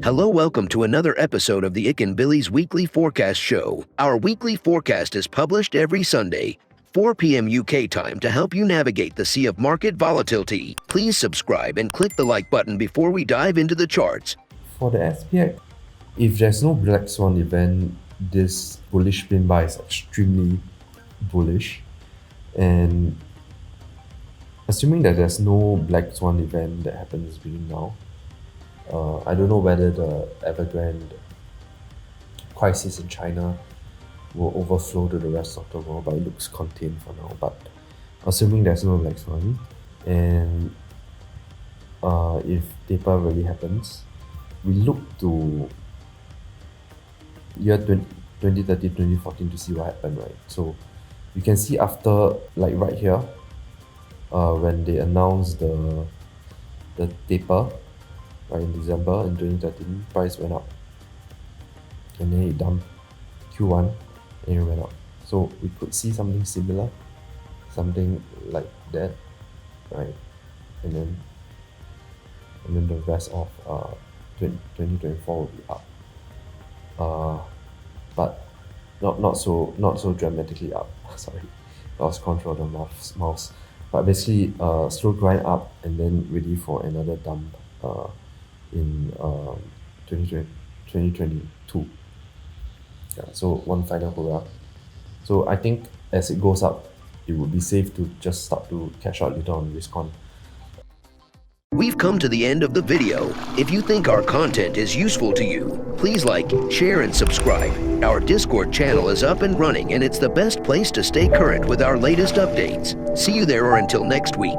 Hello, welcome to another episode of the Ikan Bilis Weekly Forecast Show. Our weekly forecast is published every Sunday, 4 p.m. UK time to help you navigate the sea of market volatility. Please subscribe and click the like button before we dive into the charts. For the SPX, if there's no black swan event, this bullish spin buy is extremely bullish. And assuming that there's no black swan event that happens between now, I don't know whether the Evergrande crisis in China will overflow to the rest of the world, but it looks contained for now. But assuming there's no black swan, and if taper really happens, we look to year 2013, 2014 to see what happened, right? So you can see after, like right here, when they announced the taper, right, in December in 2013, price went up. And then it dumped Q1 and it went up. So we could see something similar, something like that, right? And then the rest of 2024 will be up. But not so dramatically up. Sorry, I was controlling the mouse. But basically, slow grind up and then ready for another dump in 2022. Yeah, so one final hurrah. So I think as it goes up, it would be safe to just start to cash out later on risk on. We've come to the end of the video. If you think our content is useful to you, please like, share, and subscribe. Our Discord channel is up and running, and it's the best place to stay current with our latest updates. See you there, or until next week.